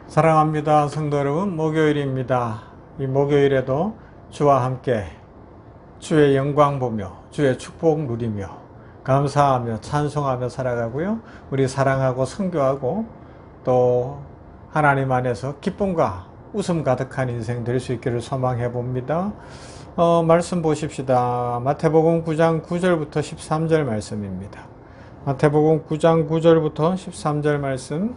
사랑합니다. 성도 여러분, 목요일입니다. 이 목요일에도 주와 함께 주의 영광 보며 주의 축복 누리며 감사하며 찬송하며 살아가고요. 우리 사랑하고 선교하고 또 하나님 안에서 기쁨과 웃음 가득한 인생 될 수 있기를 소망해 봅니다. 말씀 보십시다. 마태복음 9장 9절부터 13절 말씀입니다. 마태복음 9장 9절부터 13절 말씀.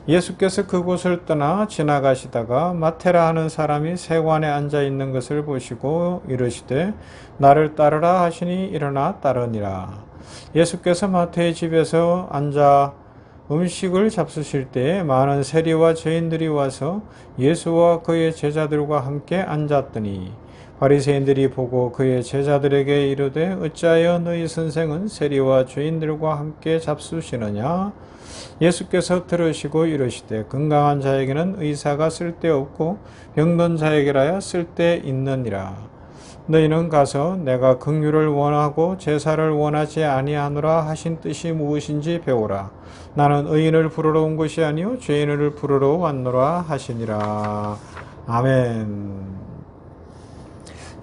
예수께서 그곳을 떠나 지나가시다가 마테라 하는 사람이 세관에 앉아 있는 것을 보시고 이르시되 나를 따르라 하시니 일어나 따르니라. 예수께서 마태의 집에서 앉아 음식을 잡수실 때에 많은 세리와 죄인들이 와서 예수와 그의 제자들과 함께 앉았더니 바리새인들이 보고 그의 제자들에게 이르되 어찌하여 너희 선생은 세리와 죄인들과 함께 잡수시느냐. 예수께서 들으시고 이르시되 건강한 자에게는 의사가 쓸데없고 병든 자에게라야 쓸데있느니라. 너희는 가서 내가 긍휼을 원하고 제사를 원하지 아니하노라 하신 뜻이 무엇인지 배우라. 나는 의인을 부르러 온 것이 아니요 죄인을 부르러 왔노라 하시니라. 아멘.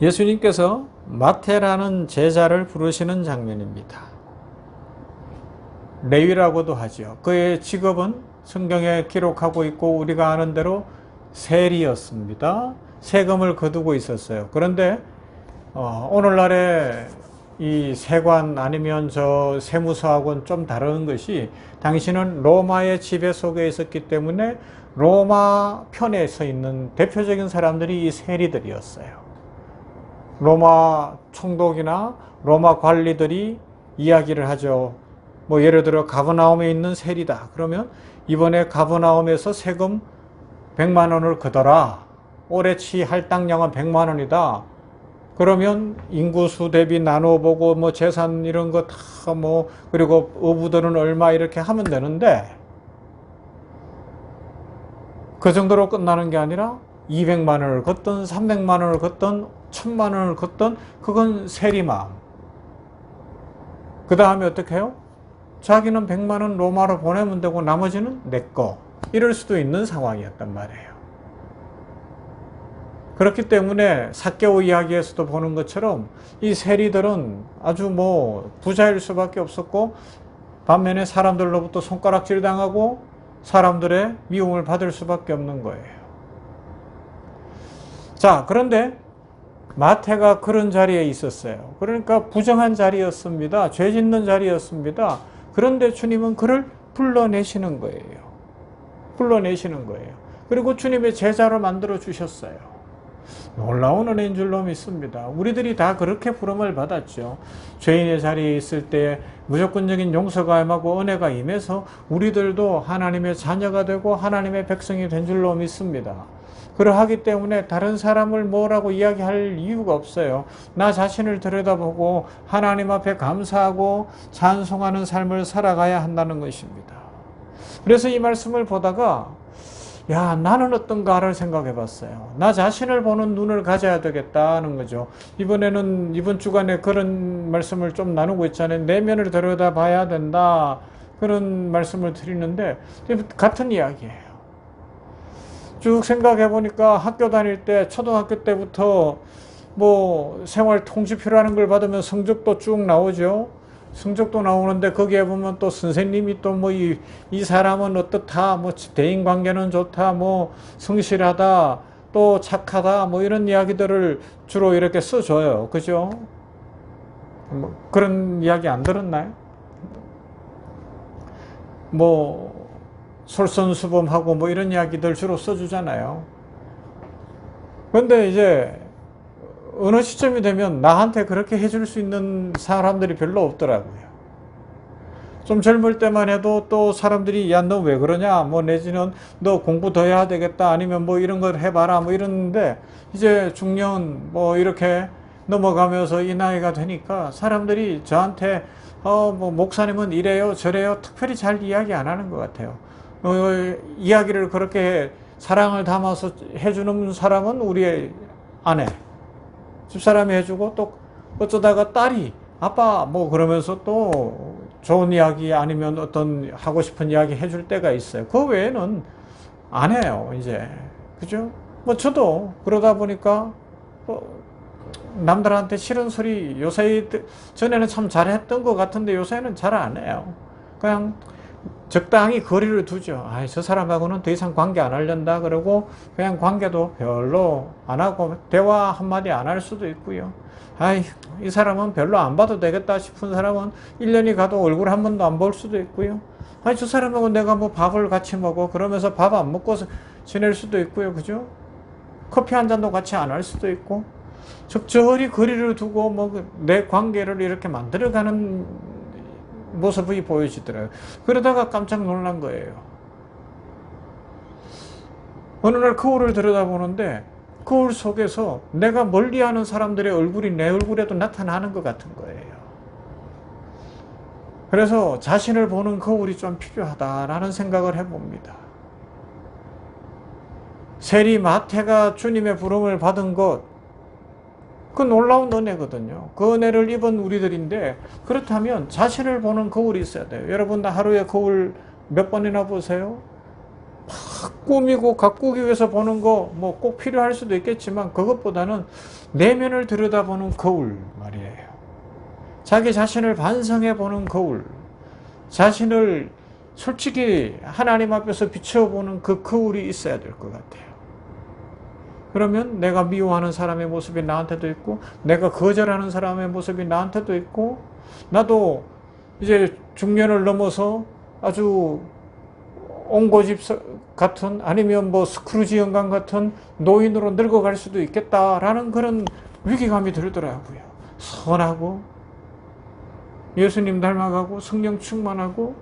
예수님께서 마태라는 제자를 부르시는 장면입니다. 레위라고도 하죠. 그의 직업은 성경에 기록하고 있고 우리가 아는 대로 세리였습니다. 세금을 거두고 있었어요. 그런데 오늘날의 이 세관 아니면 저 세무서하고는 좀 다른 것이 당신은 로마의 지배 속에 있었기 때문에 로마 편에 서 있는 대표적인 사람들이 이 세리들이었어요. 로마 총독이나 로마 관리들이 이야기를 하죠. 뭐 예를 들어 가버나움에 있는 세리다. 그러면 이번에 가버나움에서 세금 100만 원을 걷어라. 올해치 할당량은 100만 원이다. 그러면 인구수 대비 나눠보고 뭐 재산 이런 거 다 뭐 그리고 어부들은 얼마 이렇게 하면 되는데 그 정도로 끝나는 게 아니라 200만 원을 걷든 300만 원을 걷든 1000만 원을 걷든 그건 세리 마음. 그 다음에 어떻게 해요? 자기는 100만 원 로마로 보내면 되고 나머지는 내 거. 이럴 수도 있는 상황이었단 말이에요. 그렇기 때문에 삭개오 이야기에서도 보는 것처럼 이 세리들은 아주 뭐 부자일 수밖에 없었고 반면에 사람들로부터 손가락질 당하고 사람들의 미움을 받을 수밖에 없는 거예요. 자, 그런데 마태가 그런 자리에 있었어요. 그러니까 부정한 자리였습니다. 죄 짓는 자리였습니다. 그런데 주님은 그를 불러내시는 거예요. 불러내시는 거예요. 그리고 주님의 제자로 만들어 주셨어요. 놀라운 은혜인 줄로 믿습니다. 우리들이 다 그렇게 부름을 받았죠. 죄인의 자리에 있을 때 무조건적인 용서가 임하고 은혜가 임해서 우리들도 하나님의 자녀가 되고 하나님의 백성이 된 줄로 믿습니다. 그러하기 때문에 다른 사람을 뭐라고 이야기할 이유가 없어요. 나 자신을 들여다보고 하나님 앞에 감사하고 찬송하는 삶을 살아가야 한다는 것입니다. 그래서 이 말씀을 보다가 야, 나는 어떤가를 생각해 봤어요. 나 자신을 보는 눈을 가져야 되겠다는 거죠. 이번 주간에 그런 말씀을 좀 나누고 있잖아요. 내면을 들여다봐야 된다. 그런 말씀을 드리는데 같은 이야기예요. 쭉 생각해 보니까 학교 다닐 때 초등학교 때부터 뭐 생활 통지표라는 걸 받으면 성적도 쭉 나오죠. 성적도 나오는데 거기에 보면 또 선생님이 또 뭐 이 사람은 어떻다, 뭐 대인 관계는 좋다, 뭐 성실하다, 또 착하다, 뭐 이런 이야기들을 주로 이렇게 써줘요. 그죠? 뭐 그런 이야기 안 들었나요? 뭐 솔선수범하고 뭐 이런 이야기들 주로 써주잖아요. 그런데 이제 어느 시점이 되면 나한테 그렇게 해줄 수 있는 사람들이 별로 없더라고요. 좀 젊을 때만 해도 또 사람들이 야, 너 왜 그러냐, 뭐 내지는 너 공부 더 해야 되겠다, 아니면 뭐 이런 걸 해봐라, 뭐 이러는데 이제 중년 뭐 이렇게 넘어가면서 이 나이가 되니까 사람들이 저한테 뭐 목사님은 이래요 저래요 특별히 잘 이야기 안 하는 것 같아요. 이야기를 그렇게 사랑을 담아서 해주는 사람은 우리의 아내, 집사람이 해주고 또 어쩌다가 딸이 아빠 뭐 그러면서 또 좋은 이야기 아니면 어떤 하고 싶은 이야기 해줄 때가 있어요. 그 외에는 안 해요, 이제. 그죠? 뭐 저도 그러다 보니까 남들한테 싫은 소리 요새 전에는 참 잘했던 것 같은데 요새는 잘 안 해요. 그냥 적당히 거리를 두죠. 아, 저 사람하고는 더 이상 관계 안 하려다 그러고 그냥 관계도 별로 안 하고 대화 한마디 안 할 수도 있고요. 아이, 이 사람은 별로 안 봐도 되겠다 싶은 사람은 1년이 가도 얼굴 한 번도 안 볼 수도 있고요. 아니, 저 사람하고 내가 뭐 밥을 같이 먹어 그러면서 밥 안 먹고 지낼 수도 있고요. 그죠? 커피 한 잔도 같이 안 할 수도 있고 적절히 거리를 두고 뭐 내 관계를 이렇게 만들어가는 모습이 보여지더라고요. 그러다가 깜짝 놀란 거예요. 어느 날 거울을 들여다보는데 거울 속에서 내가 멀리하는 사람들의 얼굴이 내 얼굴에도 나타나는 것 같은 거예요. 그래서 자신을 보는 거울이 좀 필요하다라는 생각을 해봅니다. 세리 마태가 주님의 부름을 받은 것, 그 놀라운 은혜거든요. 그 은혜를 입은 우리들인데 그렇다면 자신을 보는 거울이 있어야 돼요. 여러분 다 하루에 거울 몇 번이나 보세요? 막 꾸미고 가꾸기 위해서 보는 거 뭐 꼭 필요할 수도 있겠지만 그것보다는 내면을 들여다보는 거울 말이에요. 자기 자신을 반성해 보는 거울, 자신을 솔직히 하나님 앞에서 비춰보는 그 거울이 있어야 될 것 같아요. 그러면 내가 미워하는 사람의 모습이 나한테도 있고 내가 거절하는 사람의 모습이 나한테도 있고 나도 이제 중년을 넘어서 아주 옹고집 같은 아니면 뭐 스크루지 영감 같은 노인으로 늙어갈 수도 있겠다라는 그런 위기감이 들더라고요. 선하고 예수님 닮아가고 성령 충만하고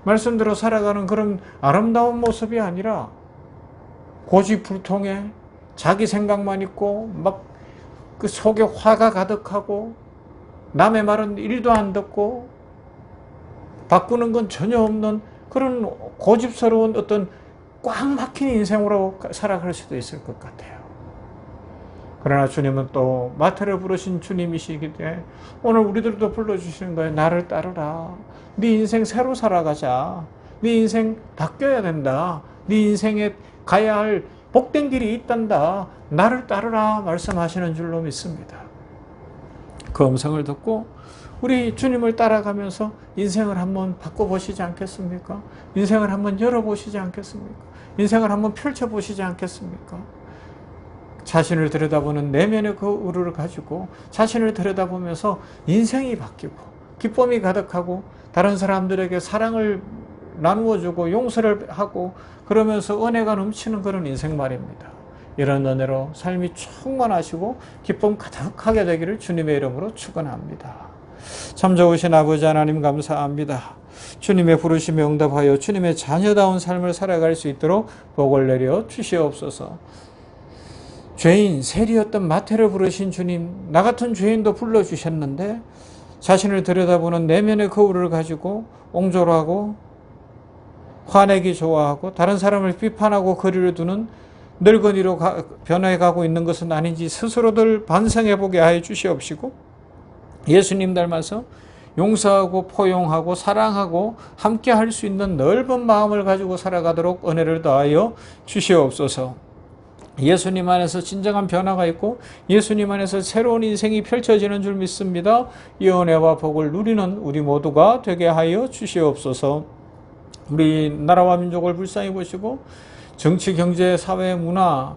말씀대로 살아가는 그런 아름다운 모습이 아니라 고집불통에 자기 생각만 있고 막 그 속에 화가 가득하고 남의 말은 1도 안 듣고 바꾸는 건 전혀 없는 그런 고집스러운 어떤 꽉 막힌 인생으로 살아갈 수도 있을 것 같아요. 그러나 주님은 또 마태를 부르신 주님이시기에 오늘 우리들도 불러주시는 거예요. 나를 따르라. 네 인생 새로 살아가자. 네 인생 바뀌어야 된다. 네 인생에 가야 할 복된 길이 있단다. 나를 따르라 말씀하시는 줄로 믿습니다. 그 음성을 듣고 우리 주님을 따라가면서 인생을 한번 바꿔보시지 않겠습니까? 인생을 한번 열어보시지 않겠습니까? 인생을 한번 펼쳐보시지 않겠습니까? 자신을 들여다보는 내면의 그 의를 가지고 자신을 들여다보면서 인생이 바뀌고 기쁨이 가득하고 다른 사람들에게 사랑을 나누어주고 용서를 하고 그러면서 은혜가 넘치는 그런 인생 말입니다. 이런 은혜로 삶이 충만하시고 기쁨 가득하게 되기를 주님의 이름으로 축원합니다. 참 좋으신 아버지 하나님 감사합니다. 주님의 부르심에 응답하여 주님의 자녀다운 삶을 살아갈 수 있도록 복을 내려 주시옵소서. 죄인 세리였던 마태를 부르신 주님, 나 같은 죄인도 불러주셨는데 자신을 들여다보는 내면의 거울을 가지고 옹졸하고 화내기 좋아하고 다른 사람을 비판하고 거리를 두는 늙은이로 변해가고 있는 것은 아닌지 스스로들 반성해보게 하여 주시옵시고 예수님 닮아서 용서하고 포용하고 사랑하고 함께 할 수 있는 넓은 마음을 가지고 살아가도록 은혜를 더하여 주시옵소서. 예수님 안에서 진정한 변화가 있고 예수님 안에서 새로운 인생이 펼쳐지는 줄 믿습니다. 이 은혜와 복을 누리는 우리 모두가 되게 하여 주시옵소서. 우리 나라와 민족을 불쌍히 보시고 정치, 경제, 사회, 문화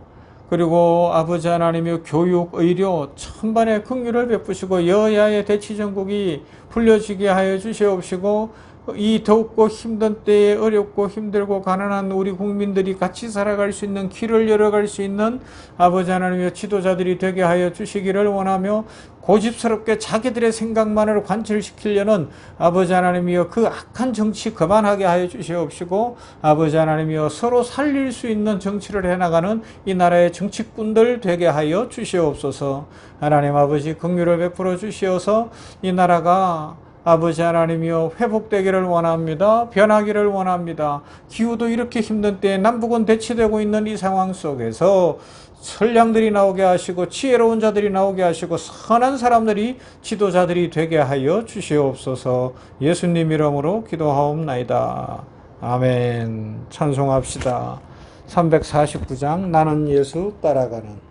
그리고 아버지 하나님의 교육, 의료 천반의 긍휼을 베푸시고 여야의 대치정국이 풀려지게 하여 주시옵시고 이 더욱고 힘든 때에 어렵고 힘들고 가난한 우리 국민들이 같이 살아갈 수 있는 길을 열어갈 수 있는 아버지 하나님의 지도자들이 되게 하여 주시기를 원하며 고집스럽게 자기들의 생각만을 관철시키려는 아버지 하나님이여 그 악한 정치 그만하게 하여 주시옵시고 아버지 하나님이여 서로 살릴 수 있는 정치를 해나가는 이 나라의 정치꾼들 되게 하여 주시옵소서. 하나님 아버지 긍휼을 베풀어 주시어서 이 나라가 아버지 하나님이여 회복되기를 원합니다. 변하기를 원합니다. 기후도 이렇게 힘든 때에 남북은 대치되고 있는 이 상황 속에서 선량들이 나오게 하시고 지혜로운 자들이 나오게 하시고 선한 사람들이 지도자들이 되게 하여 주시옵소서. 예수님 이름으로 기도하옵나이다. 아멘. 찬송합시다. 349장 나는 예수 따라가는